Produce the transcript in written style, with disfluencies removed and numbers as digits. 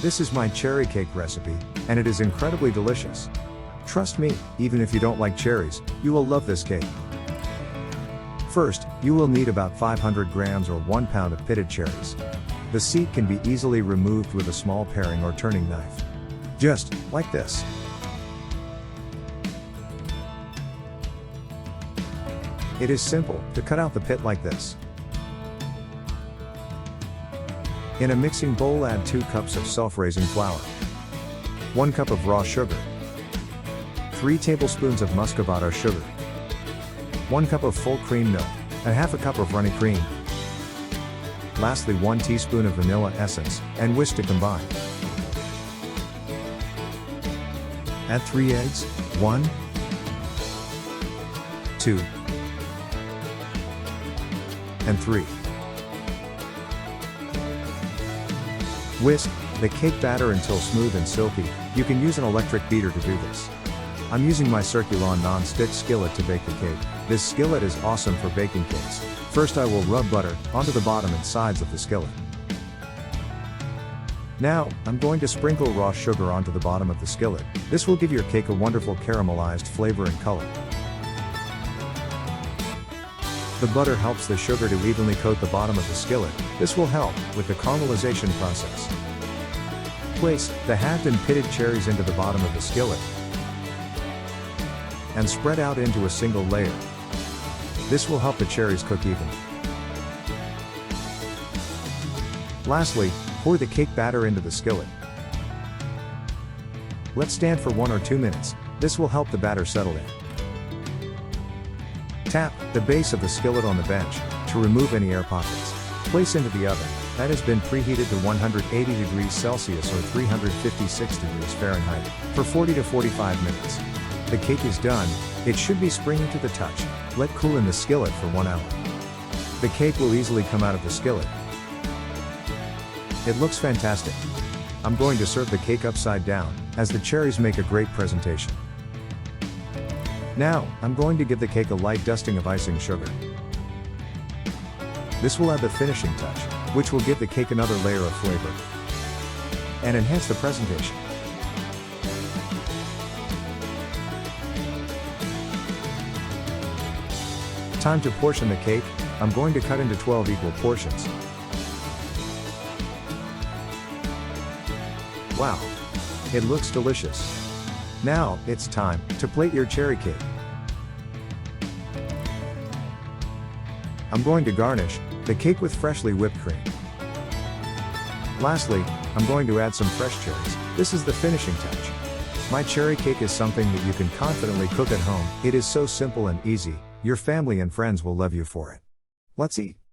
This is my cherry cake recipe, and it is incredibly delicious. Trust me, even if you don't like cherries, you will love this cake. First, you will need about 500 grams or 1 pound of pitted cherries. The seed can be easily removed with a small paring or turning knife. Just like this. It is simple to cut out the pit like this. In a mixing bowl, add 2 cups of self-raising flour, 1 cup of raw sugar, 3 tablespoons of Muscovado sugar, 1 cup of full cream milk, and half a cup of runny cream. Lastly, 1 teaspoon of vanilla essence, and whisk to combine. Add 3 eggs, 1, 2, and 3. Whisk the cake batter until smooth and silky. You can use an electric beater to do this. I'm using my Circulon non-stick skillet to bake the cake. This skillet is awesome for baking cakes. First I will rub butter onto the bottom and sides of the skillet. Now, I'm going to sprinkle raw sugar onto the bottom of the skillet. This will give your cake a wonderful caramelized flavor and color. The butter helps the sugar to evenly coat the bottom of the skillet. This will help with the caramelization process. Place the halved and pitted cherries into the bottom of the skillet and spread out into a single layer. This will help the cherries cook evenly. Lastly, pour the cake batter into the skillet. Let stand for 1 or 2 minutes. This will help the batter settle in. Tap the base of the skillet on the bench to remove any air pockets. Place into the oven that has been preheated to 180 degrees Celsius or 356 degrees Fahrenheit for 40 to 45 minutes. The cake is done. It should be springy to the touch. Let cool in the skillet for 1 hour. The cake will easily come out of the skillet. It looks fantastic. I'm going to serve the cake upside down, as the cherries make a great presentation. Now, I'm going to give the cake a light dusting of icing sugar. This will add the finishing touch, which will give the cake another layer of flavor and enhance the presentation. Time to portion the cake. I'm going to cut into 12 equal portions. Wow! It looks delicious. Now, it's time to plate your cherry cake. I'm going to garnish the cake with freshly whipped cream. Lastly, I'm going to add some fresh cherries. This is the finishing touch. My cherry cake is something that you can confidently cook at home. It is so simple and easy. Your family and friends will love you for it. Let's eat.